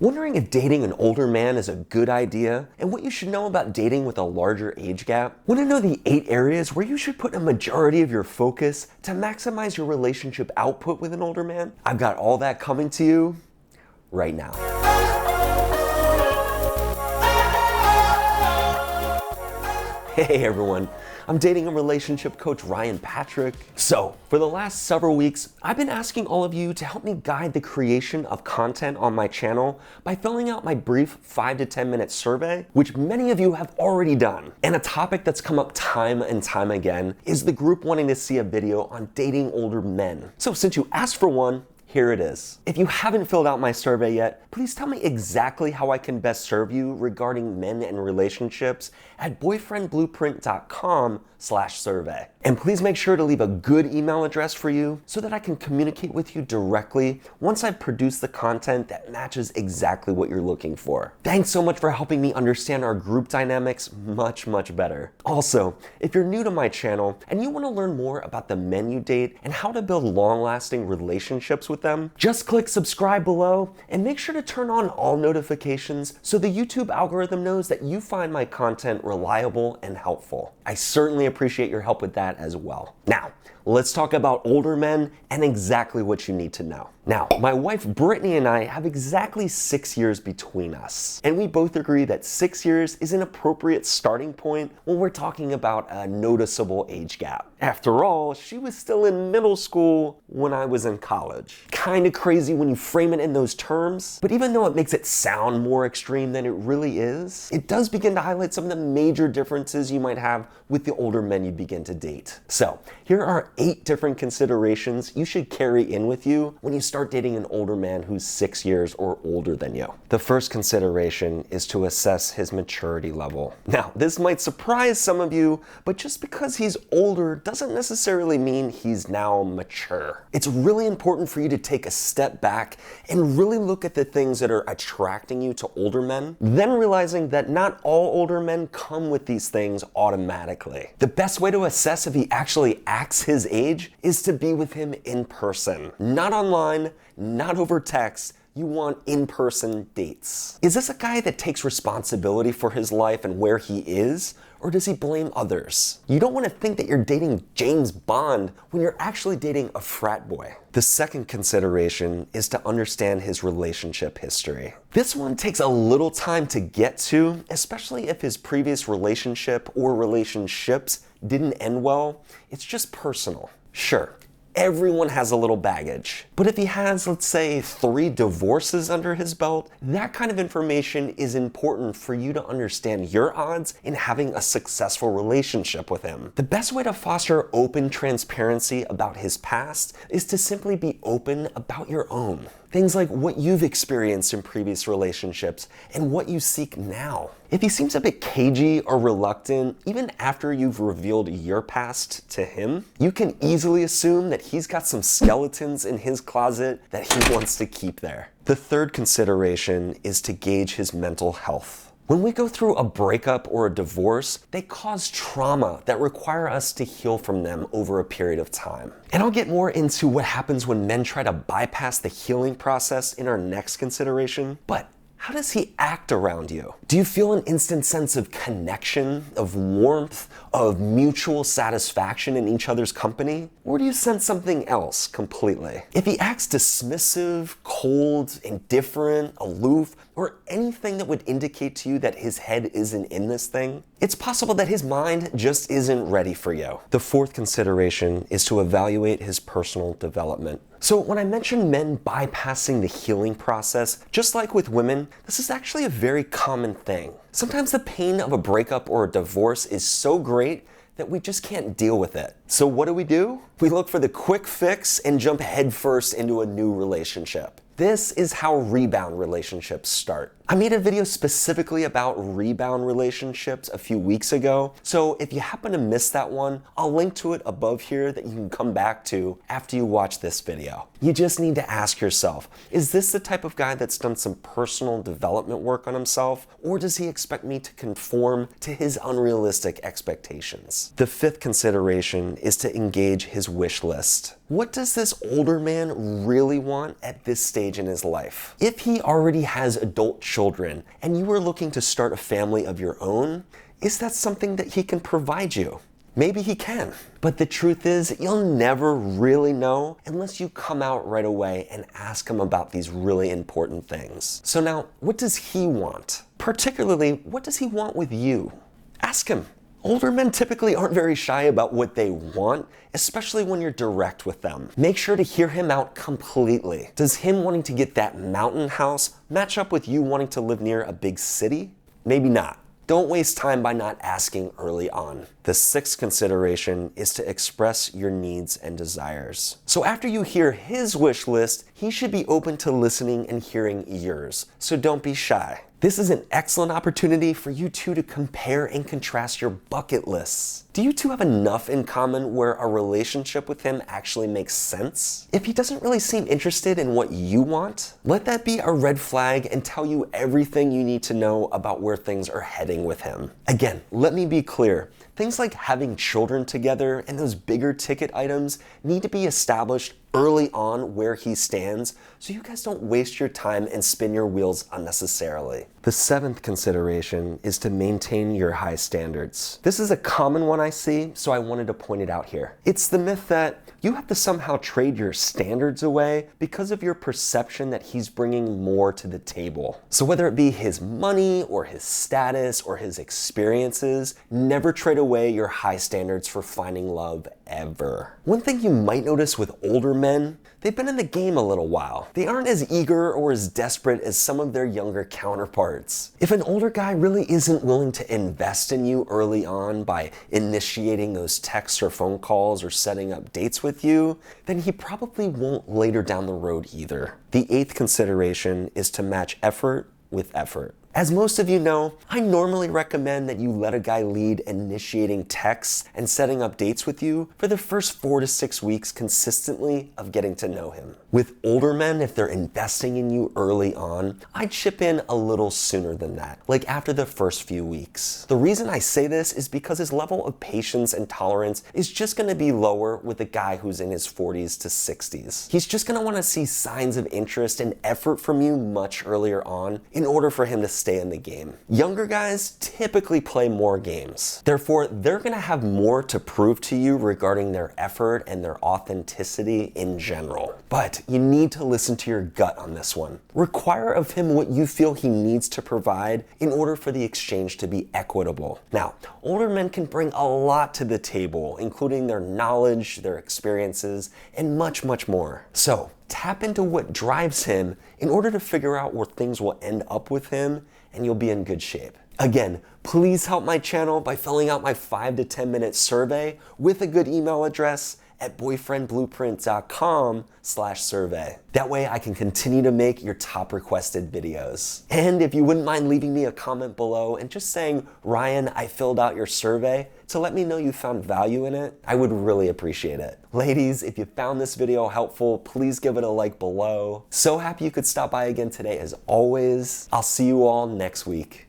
Wondering if dating an older man is a good idea and what you should know about dating with a larger age gap? Want to know the 8 areas where you should put a majority of your focus to maximize your relationship output with an older man? I've got all that coming to you right now. Hey everyone, I'm dating and relationship coach Ryan Patrick. So, for the last several weeks, I've been asking all of you to help me guide the creation of content on my channel by filling out my brief 5 to 10 minute survey, which many of you have already done. And a topic that's come up time and time again is the group wanting to see a video on dating older men. So since you asked for one, here it is. If you haven't filled out my survey yet, please tell me exactly how I can best serve you regarding men and relationships at boyfriendblueprint.com/survey. And please make sure to leave a good email address for you so that I can communicate with you directly once I've produced the content that matches exactly what you're looking for. Thanks so much for helping me understand our group dynamics much better. Also, if you're new to my channel and you want to learn more about the men you date and how to build long-lasting relationships with them, just click subscribe below and make sure to turn on all notifications so the YouTube algorithm knows that you find my content reliable and helpful. I certainly appreciate your help with that as well. Now, let's talk about older men and exactly what you need to know. Now, my wife Brittany and I have exactly 6 years between us, and we both agree that 6 years is an appropriate starting point when we're talking about a noticeable age gap. After all, she was still in middle school when I was in college. Kinda crazy when you frame it in those terms, but even though it makes it sound more extreme than it really is, it does begin to highlight some of the major differences you might have with the older men you begin to date. So, here are 8 different considerations you should carry in with you when you start dating an older man who's 6 years or older than you. The first consideration is to assess his maturity level. Now, this might surprise some of you, but just because he's older doesn't necessarily mean he's now mature. It's really important for you to take a step back and really look at the things that are attracting you to older men, then realizing that not all older men come with these things automatically. The best way to assess if he actually acts his age is to be with him in person, not online, not over text. You want in-person dates. Is this a guy that takes responsibility for his life and where he is? Or does he blame others? You don't want to think that you're dating James Bond when you're actually dating a frat boy. The second consideration is to understand his relationship history. This one takes a little time to get to, especially if his previous relationship or relationships didn't end well. It's just personal. Sure, everyone has a little baggage. But if he has, let's say, 3 divorces under his belt, that kind of information is important for you to understand your odds in having a successful relationship with him. The best way to foster open transparency about his past is to simply be open about your own. Things like what you've experienced in previous relationships and what you seek now. If he seems a bit cagey or reluctant, even after you've revealed your past to him, you can easily assume that he's got some skeletons in his closet that he wants to keep there. The third consideration is to gauge his mental health. When we go through a breakup or a divorce, they cause trauma that require us to heal from them over a period of time. And I'll get more into what happens when men try to bypass the healing process in our next consideration, but how does he act around you? Do you feel an instant sense of connection, of warmth, of mutual satisfaction in each other's company? Or do you sense something else completely? If he acts dismissive, cold, indifferent, aloof, or anything that would indicate to you that his head isn't in this thing, it's possible that his mind just isn't ready for you. The fourth consideration is to evaluate his personal development. So when I mention men bypassing the healing process, just like with women, this is actually a very common thing. Sometimes the pain of a breakup or a divorce is so great that we just can't deal with it. So what do? We look for the quick fix and jump headfirst into a new relationship. This is how rebound relationships start. I made a video specifically about rebound relationships a few weeks ago, so if you happen to miss that one, I'll link to it above here that you can come back to after you watch this video. You just need to ask yourself, is this the type of guy that's done some personal development work on himself, or does he expect me to conform to his unrealistic expectations? The fifth consideration is to engage his wish list. What does this older man really want at this stage in his life? If he already has adult children and you are looking to start a family of your own, is that something that he can provide you? Maybe he can, but the truth is you'll never really know unless you come out right away and ask him about these really important things. So now, what does he want? Particularly, what does he want with you? Ask him. Older men typically aren't very shy about what they want, especially when you're direct with them. Make sure to hear him out completely. Does him wanting to get that mountain house match up with you wanting to live near a big city? Maybe not. Don't waste time by not asking early on. The sixth consideration is to express your needs and desires. So after you hear his wish list, he should be open to listening and hearing yours. So don't be shy. This is an excellent opportunity for you two to compare and contrast your bucket lists. Do you two have enough in common where a relationship with him actually makes sense? If he doesn't really seem interested in what you want, let that be a red flag and tell you everything you need to know about where things are heading with him. Again, let me be clear. Things like having children together and those bigger ticket items need to be established early on where he stands so you guys don't waste your time and spin your wheels unnecessarily. The seventh consideration is to maintain your high standards. This is a common one I see, so I wanted to point it out here. It's the myth that you have to somehow trade your standards away because of your perception that he's bringing more to the table. So whether it be his money or his status or his experiences, never trade away your high standards for finding love ever. One thing you might notice with older men, they've been in the game a little while. They aren't as eager or as desperate as some of their younger counterparts. If an older guy really isn't willing to invest in you early on by initiating those texts or phone calls or setting up dates with you, then he probably won't later down the road either. The eighth consideration is to match effort with effort. As most of you know, I normally recommend that you let a guy lead initiating texts and setting up dates with you for the first 4 to 6 weeks consistently of getting to know him. With older men, if they're investing in you early on, I'd chip in a little sooner than that, like after the first few weeks. The reason I say this is because his level of patience and tolerance is just going to be lower with a guy who's in his 40s to 60s. He's just going to want to see signs of interest and effort from you much earlier on in order for him to stay in the game. Younger guys typically play more games. Therefore, they're going to have more to prove to you regarding their effort and their authenticity in general. But you need to listen to your gut on this one. Require of him what you feel he needs to provide in order for the exchange to be equitable. Now, older men can bring a lot to the table, including their knowledge, their experiences, and much, much more. So, tap into what drives him in order to figure out where things will end up with him, and you'll be in good shape. Again, please help my channel by filling out my 5 to 10 minute survey with a good email address at boyfriendblueprint.com/survey. That way I can continue to make your top requested videos. And if you wouldn't mind leaving me a comment below and just saying, Ryan, I filled out your survey, to let me know you found value in it, I would really appreciate it. Ladies, if you found this video helpful, please give it a like below. So happy you could stop by again today as always. I'll see you all next week.